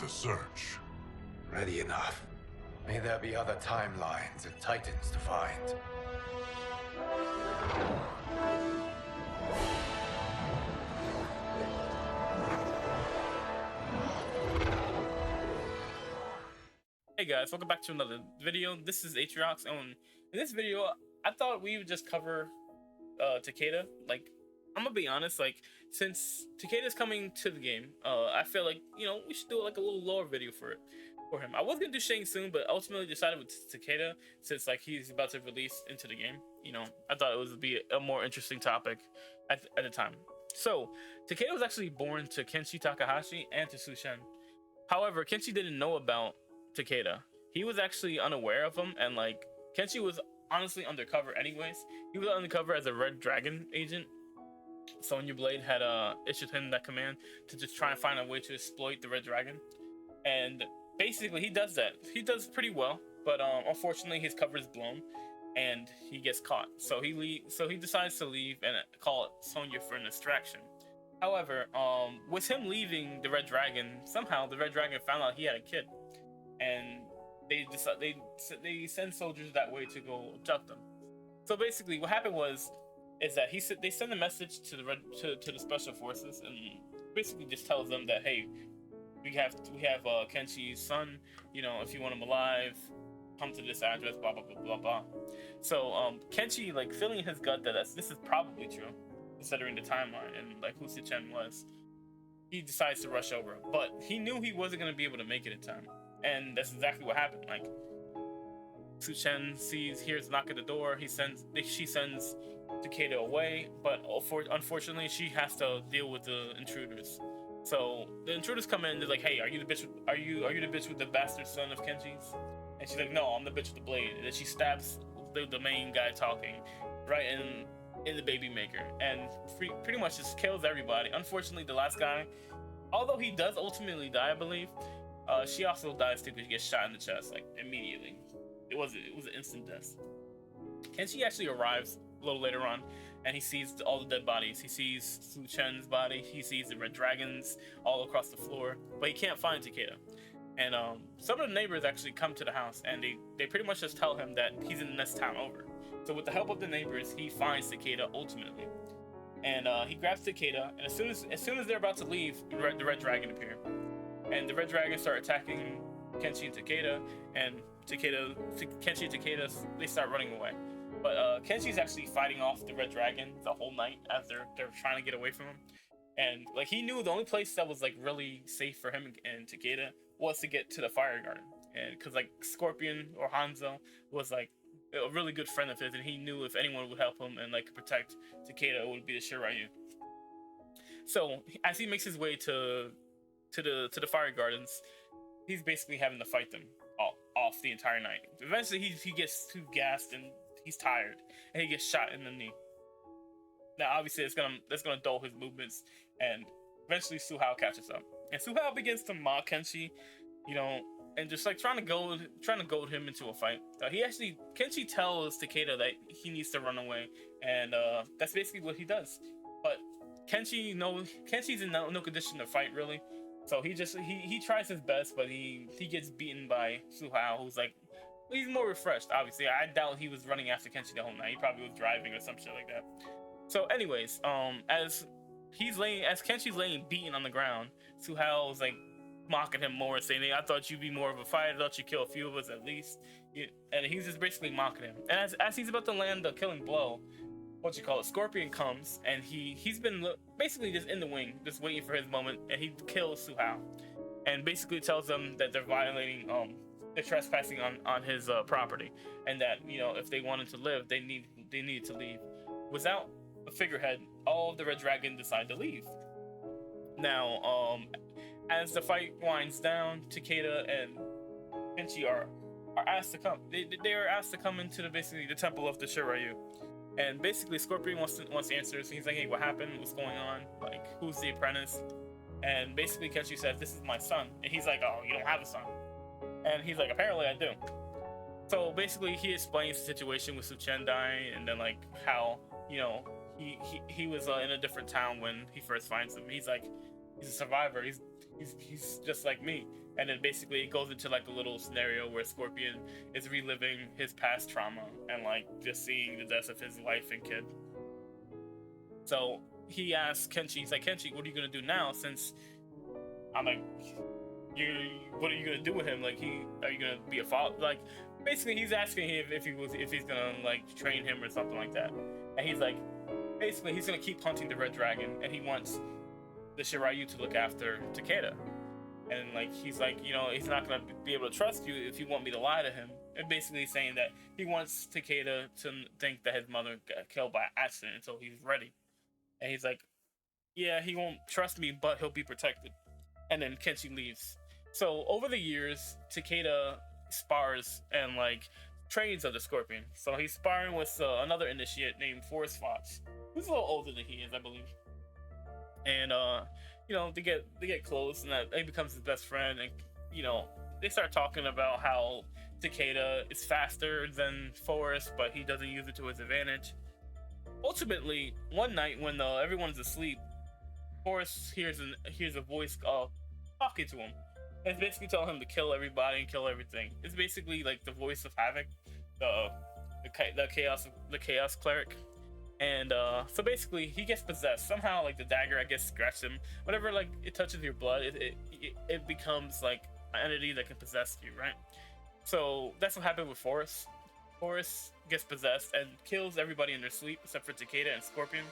the search. Ready enough. May there be other timelines and titans to find. Hey guys, welcome back to another video. This is Atriox, and in this video, I thought we would just cover Takeda. Like, I'm gonna be honest, like, since Takeda's coming to the game, I feel like, we should do like a little lore video for him. I was gonna do Shang soon, but ultimately decided with Takeda, since like he's about to release into the game. I thought it would be a more interesting topic at the time. So, Takeda was actually born to Kenshi Takahashi and to Sushen. However, Kenshi didn't know about Takeda. He was actually unaware of him, and like Kenshi was honestly undercover anyways. He was undercover as a Red Dragon agent. Sonya Blade had issued him that command to just try and find a way to exploit the Red Dragon, and basically he does that. He does pretty well, but unfortunately his cover is blown and he gets caught. So he decides to leave and call Sonya for an distraction. However, with him leaving the Red Dragon, somehow the Red Dragon found out he had a kid, and they send soldiers that way to go abduct them. So basically, what happened is that they send a message to the special forces, and basically just tells them that, hey, we have Kenshi's son. If you want him alive, come to this address. Blah blah blah blah blah. So Kenshi, like, feeling in his gut that this is probably true, considering the timeline and like who Sichen was, he decides to rush over. But he knew he wasn't gonna be able to make it in time. And that's exactly what happened. Like, Suchen hears a knock at the door. She sends Takeda away, but unfortunately, she has to deal with the intruders. So the intruders come in. They're like, "Hey, are you the bitch? Are you the bitch with the bastard son of Kenshi's?" And she's like, "No, I'm the bitch with the blade." And then she stabs the main guy talking right in the baby maker, and pretty much just kills everybody. Unfortunately, the last guy, although he does ultimately die, I believe. She also dies too because she gets shot in the chest, like, immediately. It was an instant death. Kenshi actually arrives a little later on, and he sees all the dead bodies. He sees Su Chen's body. He sees the Red Dragons all across the floor, but he can't find Takeda. And some of the neighbors actually come to the house, and they pretty much just tell him that he's in the next town over. So with the help of the neighbors, he finds Takeda ultimately, and he grabs Takeda. And as soon as they're about to leave, the Red Dragon appear. And the Red Dragons start attacking Kenshi and Takeda, and Kenshi and Takeda, they start running away. But Kenshi's actually fighting off the Red Dragon the whole night as they're trying to get away from him. And like, he knew the only place that was like really safe for him and Takeda was to get to the Fire Garden, and because like Scorpion or Hanzo was like a really good friend of his, and he knew if anyone would help him and like protect Takeda, it would be the Shiryu. So as he makes his way to the Fire Gardens, he's basically having to fight them off the entire night. Eventually he gets too gassed and he's tired, and he gets shot in the knee. Now obviously that's gonna dull his movements, and eventually Su Hao catches up, and Su Hao begins to mock Kenshi, and just like trying to goad him into a fight. Kenshi tells Takeda that he needs to run away, and that's basically what he does. But Kenshi's in no condition to fight, really. So he tries his best, but he gets beaten by Su Hao, who's like, he's more refreshed, obviously. I doubt he was running after Kenshi the whole night. He probably was driving or some shit like that. So anyways, as Kenshi's laying beaten on the ground, Su Hao was like mocking him more, saying, "I thought you'd be more of a fighter. I thought you'd kill a few of us at least." And he's just basically mocking him. And as he's about to land the killing blow, Scorpion comes, and he's been basically just in the wing, just waiting for his moment, and he kills Su Hao, and basically tells them that they're violating, they're trespassing on his property, and that if they wanted to live, they needed to leave. Without a figurehead, all of the Red Dragon decide to leave. Now, as the fight winds down, Takeda and Kenshi are asked to come. They are asked to come into the temple of the Shiryu. And basically, Scorpion wants answers. He's like, "Hey, what happened? What's going on? Like, who's the apprentice?" And basically, Kenshi says, "This is my son." And he's like, "Oh, you don't have a son." And he's like, "Apparently, I do." So basically, he explains the situation with Suchen dying, and then like how he was in a different town when he first finds him. He's like, he's a survivor. He's just like me. And then basically it goes into like a little scenario where Scorpion is reliving his past trauma and like just seeing the deaths of his wife and kid. So he asks Kenshi, he's like, Kenshi, what are you gonna do now? Since I'm like, what are you gonna do with him? Like, are you gonna be a father? Like, basically he's asking him if he's gonna like train him or something like that. And he's like, basically he's gonna keep hunting the red dragon, and he wants the Shiryu to look after Takeda. And like he's like, he's not gonna be able to trust you if you want me to lie to him. And basically saying that he wants Takeda to think that his mother got killed by accident until he's ready. And he's like, yeah, he won't trust me, but he'll be protected. And then Kenshi leaves. So over the years, Takeda spars and like trains of the Scorpion. So he's sparring with another initiate named Forest Fox, who's a little older than he is, I believe. And they get close, and that he becomes his best friend. And they start talking about how Takeda is faster than Forest, but he doesn't use it to his advantage. Ultimately, one night when everyone's asleep, Forest hears a voice talking to him. And it's basically telling him to kill everybody and kill everything. It's basically like the voice of Havoc, the chaos cleric. And so basically he gets possessed somehow. Like the dagger, I guess, scratched him. Whenever like it touches your blood, it becomes like an entity that can possess you, right? So that's what happened with Forest. Forest gets possessed and kills everybody in their sleep except for Takeda and Scorpion.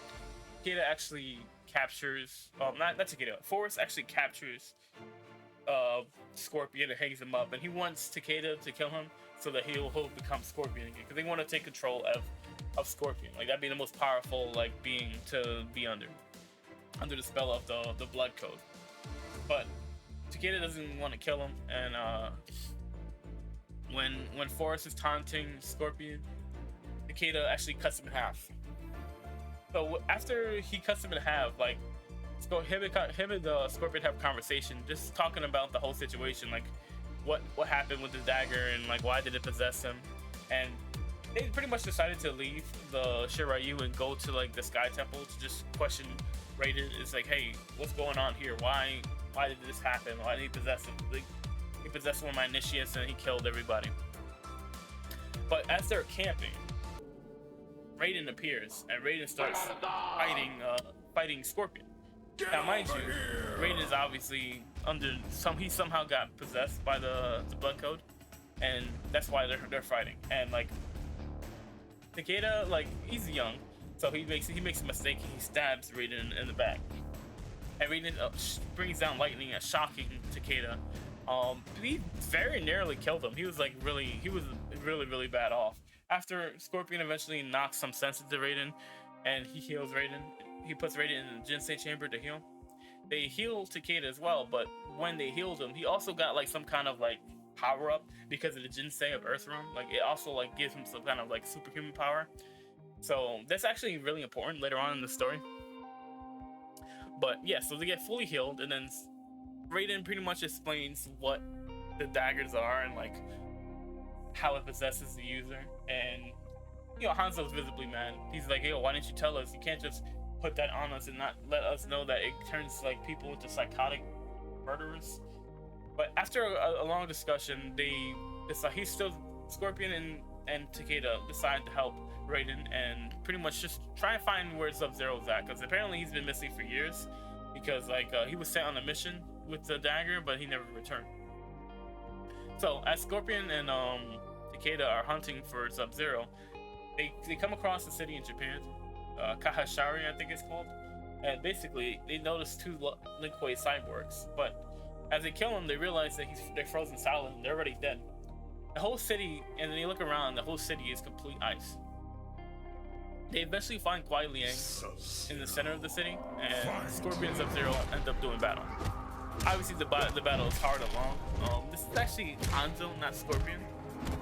Takeda actually captures, not Takeda. Forest actually captures Scorpion and hangs him up, and he wants Takeda to kill him so that he'll become Scorpion again, because they want to take control of Scorpion. Like, that'd be the most powerful like being to be under the spell of the blood code. But Takeda doesn't want to kill him, and when Forest is taunting Scorpion, Takeda actually cuts him in half. So after he cuts him in half, like him and Scorpion have a conversation, just talking about the whole situation, like what happened with the dagger and like why did it possess him. And they pretty much decided to leave the Shiryu and go to like the Sky Temple to just question Raiden. It's like, hey, what's going on here? Why did this happen? Why did he possess him? Like, he possessed one of my initiates and he killed everybody. But as they're camping, Raiden appears and Raiden starts fighting Scorpion. Now, mind you, Raiden is obviously he somehow got possessed by the blood code, and that's why they're fighting. And like Takeda, like, he's young, so he makes a mistake. He stabs Raiden in the back, and Raiden brings down lightning, shocking Takeda. He very nearly killed him. He was really bad off. After Scorpion eventually knocks some sense into Raiden, and he heals Raiden. He puts Raiden in the Jinsei chamber to heal. They heal Takeda as well, but when they healed him, he also got like some kind of like power up because of the Jinsei of Earthrealm. Like, it also like gives him some kind of like superhuman power. So that's actually really important later on in the story. But yeah, so they get fully healed, and then Raiden pretty much explains what the daggers are and like how it possesses the user. And Hanzo's visibly mad. He's like, yo, why didn't you tell us? You can't just put that on us and not let us know that it turns like people into psychotic murderers. But after a long discussion, Scorpion and Takeda decide to help Raiden and pretty much just try and find where Sub-Zero's at, because apparently he's been missing for years, because like he was sent on a mission with the dagger, but he never returned. So as Scorpion and Takeda are hunting for Sub-Zero, they come across the city in Japan, Kahashari, I think it's called, and basically they notice two Lin Kuei cyborgs. But as they kill them, they realize that they're frozen solid and they're already dead. The whole city, and then you look around, the whole city is complete ice. They eventually find Kuai Liang in the center of the city, and Scorpion and Sub-Zero end up doing battle. Obviously, the battle is hard along. This is actually Hanzo, not Scorpion.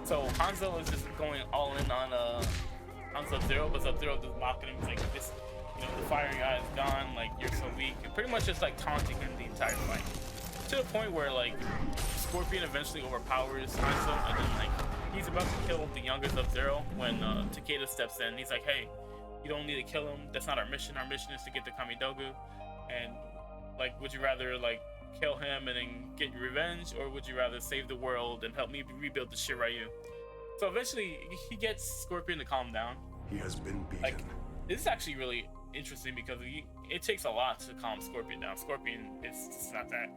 So Hanzo is just going all in on Sub-Zero, but Sub-Zero just mocking him, like, this, the fire guy is gone, like, you're so weak, and pretty much just like taunting him the entire fight. To the point where like Scorpion eventually overpowers Hanzo, and then like he's about to kill the younger Sub-Zero when Takeda steps in. He's like, hey, you don't need to kill him. That's not our mission. Our mission is to get the Kamidogu. And Like, would you rather like kill him and then get your revenge, or would you rather save the world and help me rebuild the Shiryu? So eventually he gets Scorpion to calm down. He has been beaten. Like, this is actually really interesting because it takes a lot to calm Scorpion down. Scorpion is just not that.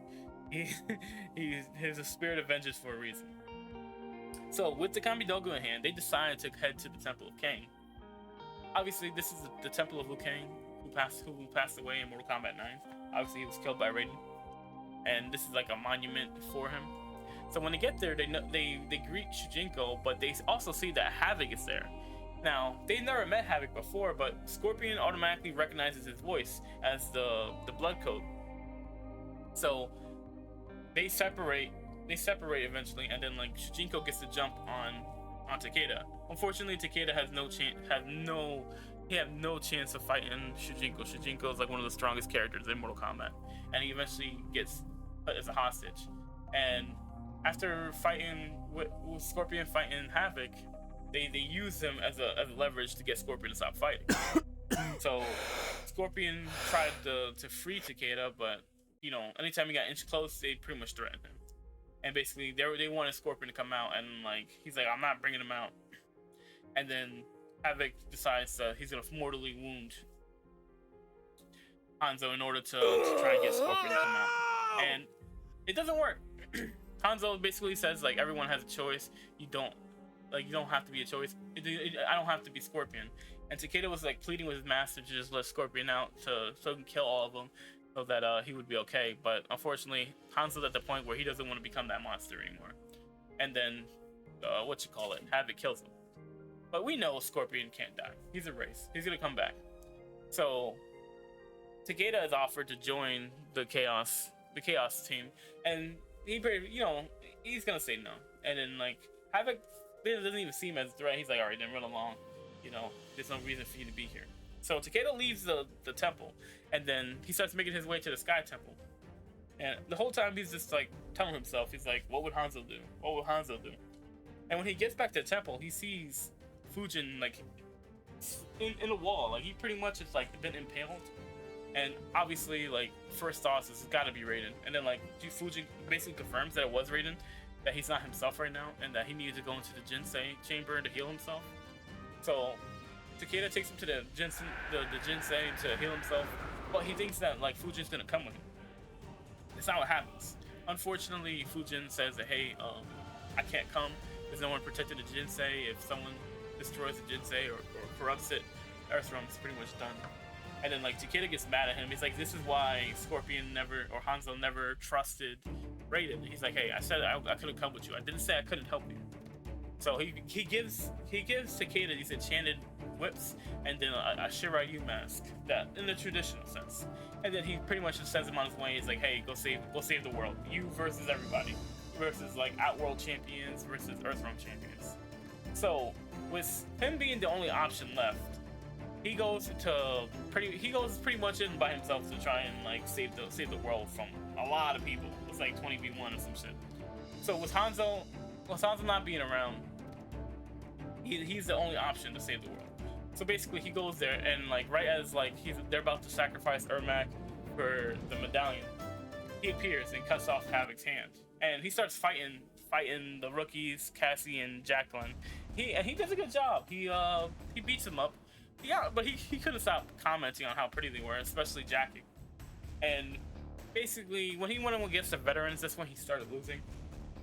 He's a spirit of vengeance for a reason. So with the Kamidogu in hand, they decided to head to the Temple of Kang. Obviously, this is the Temple of Liu Kang, who passed away in Mortal Kombat 9. Obviously, he was killed by Raiden, and this is like a monument for him. So when they get there, they greet Shujinko, but they also see that Havoc is there. Now, they never met Havoc before, but Scorpion automatically recognizes his voice as the Blood Code. So they separate eventually, and then like Shujinko gets to jump on Takeda. Unfortunately, Takeda has no chance of fighting Shujinko. Shujinko is like one of the strongest characters in Mortal Kombat, and he eventually gets put as a hostage. And after fighting with Scorpion fighting Havoc, they use him as a leverage to get Scorpion to stop fighting. So Scorpion tried to free Takeda, but you know, anytime he got inch close, they pretty much threatened him. And basically, they wanted Scorpion to come out, and like he's like, I'm not bringing him out. And then Havoc decides he's gonna mortally wound Hanzo in order to try and get Scorpion to come out, and it doesn't work. Hanzo basically says like everyone has a choice. You don't have to be a choice. I don't have to be Scorpion. And Takeda was like pleading with his master to just let Scorpion out so he can kill all of them, so that he would be okay. But unfortunately, Hanzo's at the point where he doesn't want to become that monster anymore. And then, Havoc kills him. But we know Scorpion can't die. He's a race. He's gonna come back. So Takeda is offered to join the Chaos team, and he's gonna say no. And then like Havoc doesn't even see him as a threat. He's like, all right, then run along. There's no reason for you to be here. So Takeda leaves the temple, and then he starts making his way to the Sky Temple. And the whole time he's just like telling himself, he's like, what would Hanzo do? What would Hanzo do? And when he gets back to the temple, he sees Fujin like in a wall. Like he pretty much has like been impaled. And obviously, like, first thoughts is it's gotta be Raiden. And then like Fujin basically confirms that it was Raiden, that he's not himself right now, and that he needed to go into the Jinsei chamber to heal himself. So Takeda takes him to the Jinsei to heal himself, but he thinks that like Fujin's gonna come with him. That's not what happens. Unfortunately, Fujin says that, hey, I can't come. There's no one protecting the Jinsei. If someone destroys the Jinsei or corrupts it, Earthrealm's pretty much done. And then like Takeda gets mad at him. He's like, this is why Scorpion or Hanzo never trusted Raiden. He's like, hey, I said I couldn't come with you. I didn't say I couldn't help you. So he gives Takeda these enchanted whips and then a Shiryu mask, that in the traditional sense. And then he pretty much just sends him on his way. He's like, hey, go save the world. You versus everybody. Versus like Outworld champions versus Earthrealm champions. So with him being the only option left, he goes pretty much in by himself to try and like save the world from a lot of people. It's like 20v1 or some shit. So with Hanzo not being around, he's the only option to save the world. So basically he goes there, and like right as like they're about to sacrifice Ermac for the medallion, he appears and cuts off Havoc's hand. And he starts fighting the rookies, Cassie and Jacqueline. He does a good job. He beats them up. Yeah, but he couldn't stop commenting on how pretty they were, especially Jackie. And basically, when he went against the veterans, that's when he started losing.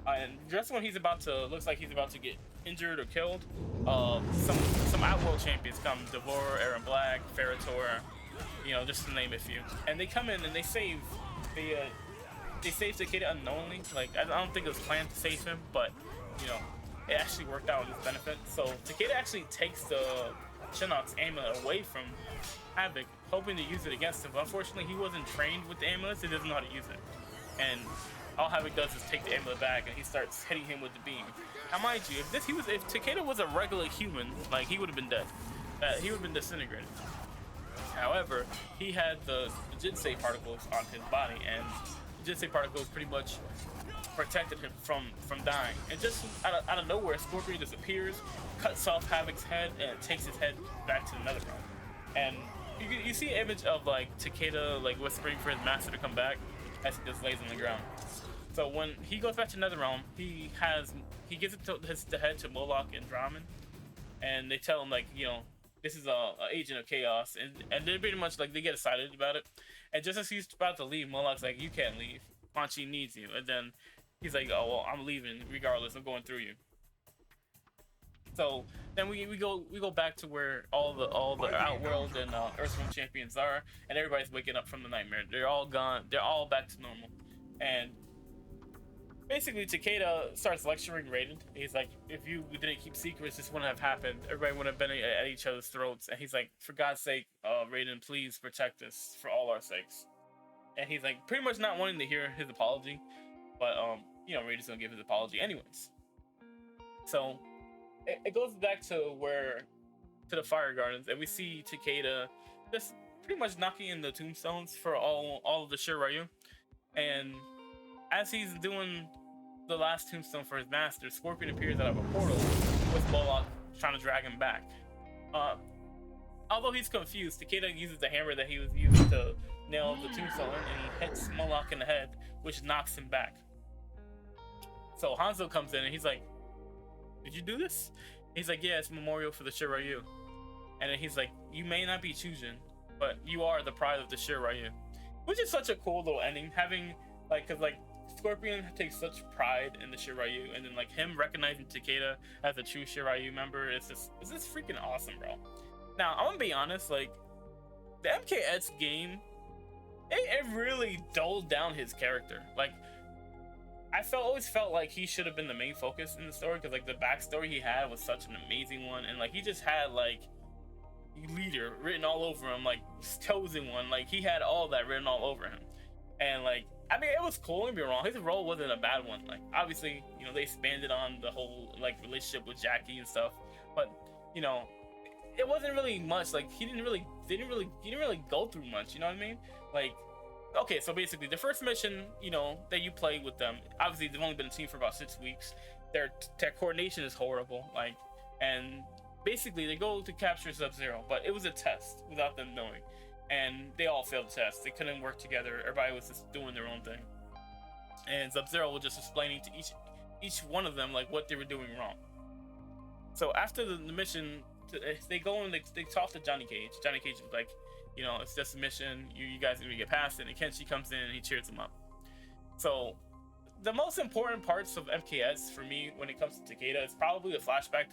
And just when looks like he's about to get injured or killed, some Outworld champions come: Devourer, Aaron Black, Ferritor, just to name a few. And they come in and they save Takeda unknowingly. Like I don't think it was planned to save him, but it actually worked out in his benefit. So Takeda actually takes the Shinnok's amulet away from Havoc, hoping to use it against him. But unfortunately, he wasn't trained with the amulet, so he doesn't know how to use it. And all Havoc does is take the amulet back, and he starts hitting him with the beam. Now, mind you, if Takeda was a regular human, like he would have been dead. He would have been disintegrated. However, he had the Jinsei particles on his body, and the Jinsei particles pretty much protected him from dying. And just out of nowhere, Scorpion disappears, cuts off Havoc's head, and takes his head back to the Netherrealm. And you see an image of like Takeda like whispering for his master to come back as he just lays on the ground. So when he goes back to Netherrealm, he gives it to the head to Moloch and Draman, and they tell him like, you know, this is a agent of chaos, and they're pretty much like they get excited about it. And just as he's about to leave, Moloch's like, you can't leave. Quan Chi needs you. And then he's like, oh well, I'm leaving regardless. I'm going through you. So then we go back to where all the Outworld and Earthrealm champions are, and everybody's waking up from the nightmare. They're all gone. They're all back to normal, and basically Takeda starts lecturing Raiden. He's like, if you didn't keep secrets, this wouldn't have happened. Everybody would have been at each other's throats. And he's like, for God's sake, Raiden, please protect us for all our sakes. And he's like, pretty much not wanting to hear his apology, but you know, Raiden's gonna give his apology anyways. So it goes back to the Fire Gardens, and we see Takeda just pretty much knocking in the tombstones for all of the Shiryu. And as he's doing the last tombstone for his master, Scorpion appears out of a portal with Moloch trying to drag him back. Although he's confused, Takeda uses the hammer that he was using to nail the tombstone, and he hits Moloch in the head, which knocks him back. So Hanzo comes in and he's like, did you do this? He's like, yeah, it's a memorial for the Shiryu. And then he's like, you may not be Chujin, but you are the pride of the Shiryu. Which is such a cool little ending, having, like, cause like, Scorpion takes such pride in the Shiryu, and then like him recognizing Takeda as a true Shiryu member, it's just freaking awesome, bro. Now, I'm gonna be honest, like, the MKX game, it really dulled down his character. Like, always felt like he should have been the main focus in the story, because like the backstory he had was such an amazing one, and like he just had like leader written all over him, like chosen one, like he had all that written all over him. And like, I mean, it was cool, don't be wrong, his role wasn't a bad one. Like, obviously, you know, they expanded on the whole like relationship with Jackie and stuff, but you know, it wasn't really much. Like, he didn't really go through much, you know what I mean? Like, okay, so basically the first mission, you know, that you play with them, obviously they've only been a team for about 6 weeks. Their coordination is horrible, like, and basically they go to capture Sub-Zero, but it was a test without them knowing, and they all failed the test. They couldn't work together. Everybody was just doing their own thing, and Sub-Zero was just explaining to each one of them like what they were doing wrong. So after the mission, they go and they talk to Johnny Cage. Johnny Cage was like, you know, it's just a mission, you guys are gonna get past it. And Kenshi comes in and he cheers them up. So the most important parts of MKS for me when it comes to Takeda is probably a flashback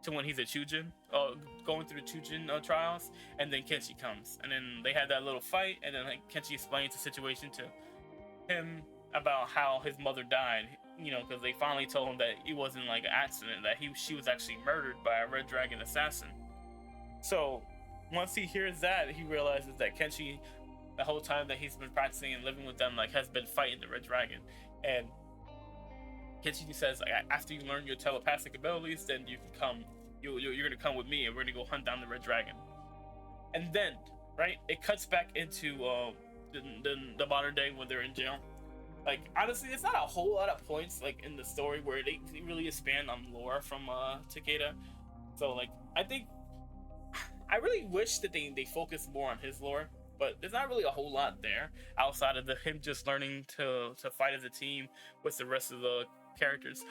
to when he's a Chujin, going through the Chujin trials, and then Kenshi comes, and then they had that little fight, and then like Kenshi explains the situation to him about how his mother died, you know, because they finally told him that it wasn't like an accident, that she was actually murdered by a Red Dragon assassin. So once he hears that, he realizes that Kenshi, the whole time that he's been practicing and living with them, like, has been fighting the Red Dragon. And Kenshi says, like, after you learn your telepathic abilities, then you can come, you're gonna come with me, and we're gonna go hunt down the Red Dragon. And then, right, it cuts back into the modern day when they're in jail. Like, honestly, it's not a whole lot of points like in the story where they really expand on lore from Takeda. So like, I really wish that they focus more on his lore, but there's not really a whole lot there outside of him just learning to fight as a team with the rest of the characters.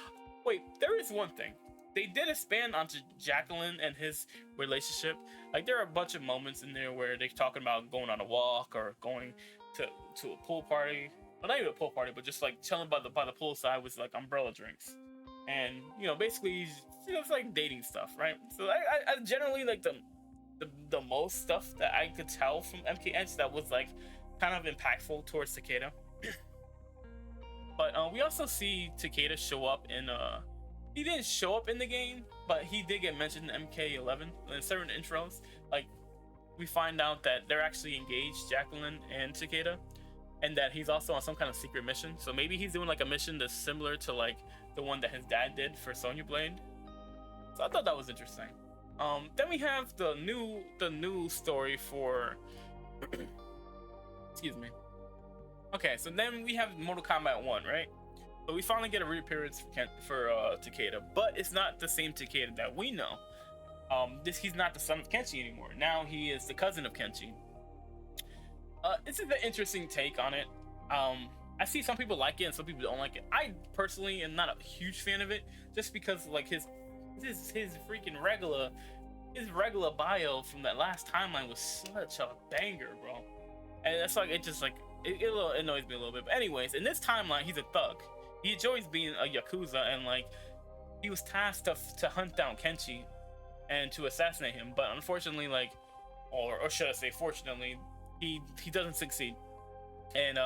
Wait, there is one thing. They did expand onto Jacqueline and his relationship. Like, there are a bunch of moments in there where they're talking about going on a walk or going to a pool party. Well, not even a pool party, but just like chilling by the poolside with like umbrella drinks. And, you know, basically, it's like dating stuff, right? So I generally like the most stuff that I could tell from MKX that was like kind of impactful towards Takeda. But we also see Takeda show up in he didn't show up in the game, but he did get mentioned in MK11 in certain intros. Like, we find out that they're actually engaged, Jacqueline and Takeda, and that he's also on some kind of secret mission. So maybe he's doing like a mission that's similar to like the one that his dad did for Sonya Blade. So I thought that was interesting. Then we have the new story for excuse me. Okay, so then we have Mortal Kombat 1, right? So we finally get a reappearance for Takeda, but it's not the same Takeda that we know. He's not the son of Kenshi anymore. Now he is the cousin of Kenshi. This is an interesting take on it. I see some people like it and some people don't like it. I personally am not a huge fan of it, just because like his freaking regular bio from that last timeline was such a banger, bro. And that's like it annoys me a little bit. But anyways, in this timeline, he's a thug. He enjoys being a yakuza, and like he was tasked to hunt down Kenshi and to assassinate him. But unfortunately, like, or should I say, fortunately, he doesn't succeed. And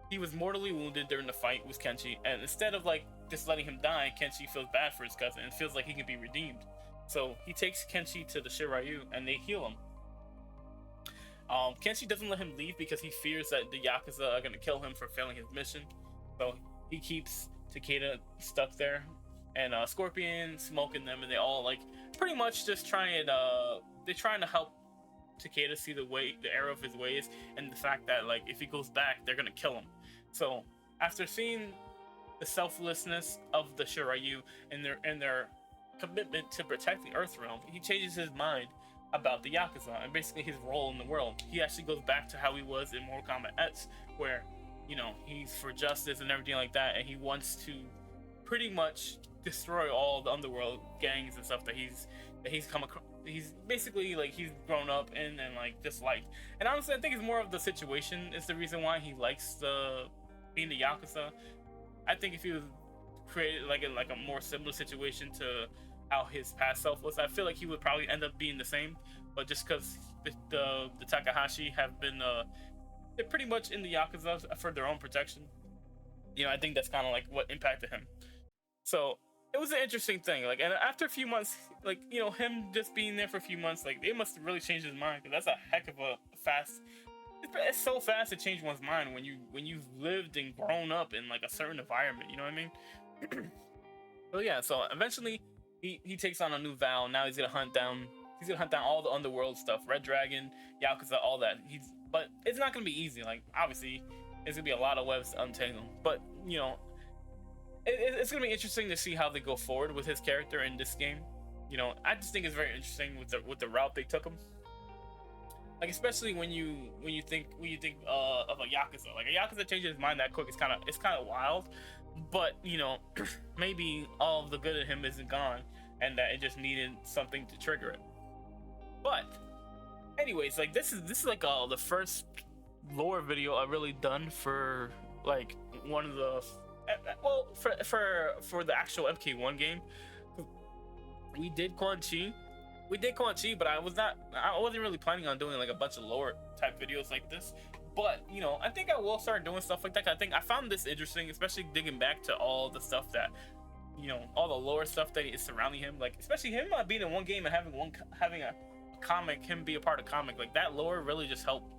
he was mortally wounded during the fight with Kenshi, and instead of like just letting him die, Kenshi feels bad for his cousin and feels like he can be redeemed. So he takes Kenshi to the Shiryu and they heal him. Kenshi doesn't let him leave because he fears that the Yakuza are gonna kill him for failing his mission. So he keeps Takeda stuck there, and Scorpion, Smoke, and them, and they all like pretty much just trying to help Takeda see the error of his ways, and the fact that like if he goes back, they're gonna kill him. So after seeing the selflessness of the Shiryu and their commitment to protect the Earth Realm, he changes his mind about the Yakuza and basically his role in the world. He actually goes back to how he was in Mortal Kombat X, where, you know, he's for justice and everything like that, and he wants to pretty much destroy all the underworld gangs and stuff that he's come across. He's basically like he's grown up in and like disliked. And honestly, I think it's more of the situation is the reason why he likes being the Yakuza. I think if he was created like in like a more similar situation to how his past self was, I feel like he would probably end up being the same. But just because the Takahashi have been they're pretty much in the Yakuza for their own protection, you know, I think that's kind of like what impacted him. So it was an interesting thing. Like, and after a few months, like, you know, him just being there for a few months, like, it must have really changed his mind, because that's a heck of a fast. It's so fast to change one's mind when you've lived and grown up in like a certain environment. You know what I mean? So yeah. So eventually, he takes on a new vow. Now he's gonna hunt down all the underworld stuff, Red Dragon, Yakuza, all that. But it's not gonna be easy. Like, obviously, there's gonna be a lot of webs to untangle. But you know, it's gonna be interesting to see how they go forward with his character in this game. You know, I just think it's very interesting with the route they took him. Like, especially when you think of a Yakuza. Like, a Yakuza changes his mind that quick. It's kind of wild. But you know, maybe all of the good in him isn't gone, and that it just needed something to trigger it. But anyways, like this is like the first lore video I've really done for like one of the for the actual MK1 game. We did Quan Chi, but I wasn't really planning on doing like a bunch of lore type videos like this. But you know, I think I will start doing stuff like that. I think I found this interesting, especially digging back to all the stuff that, you know, all the lore stuff that is surrounding him. Like, especially him being in one game and having a comic, him be a part of comic. Like, that lore really just helped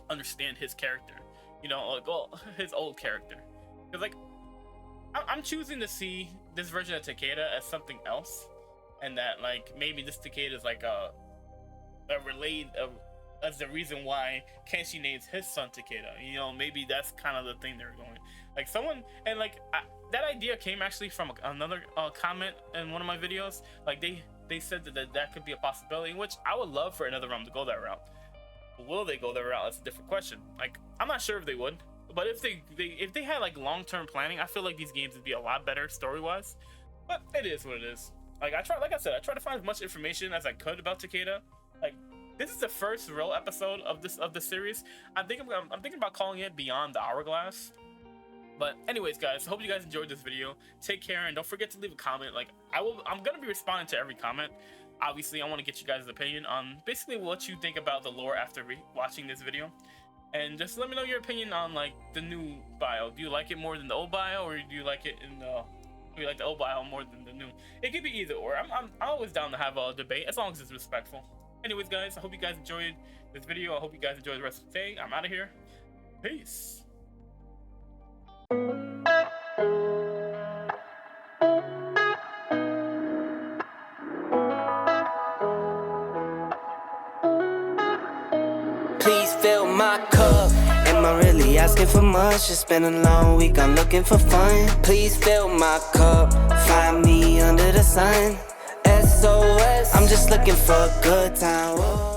understand his character. You know, like, well, his old character. Because like, I'm choosing to see this version of Takeda as something else, and that like maybe this Takeda is like as the reason why Kenshi names his son Takeda. You know, maybe that's kind of the thing they're going. Like someone, and like that idea came actually from another comment in one of my videos. Like they said that could be a possibility, which I would love for another realm to go that route. But will they go that route? That's a different question. Like, I'm not sure if they would, but if they had like long-term planning, I feel like these games would be a lot better story-wise. But it is what it is. Like I try to find as much information as I could about Takeda. Like, this is the first real episode of the series. I'm thinking about calling it Beyond the Hourglass. But anyways, guys, I hope you guys enjoyed this video. Take care, and don't forget to leave a comment. Like, I'm gonna be responding to every comment. Obviously, I want to get you guys' opinion on basically what you think about the lore after watching this video. And just let me know your opinion on like the new bio. Do you like it more than the old bio, or do you like it do you like the old bio more than the new? It could be either or. I'm always down to have a debate as long as it's respectful. Anyways, guys, I hope you guys enjoyed this video. I hope you guys enjoy the rest of the day. I'm out of here. Peace. Please fill my cup. Am I really asking for much? It's been a long week, I'm looking for fun. Please fill my cup. Find me under the sun. SOS. I'm just looking for a good time. Whoa.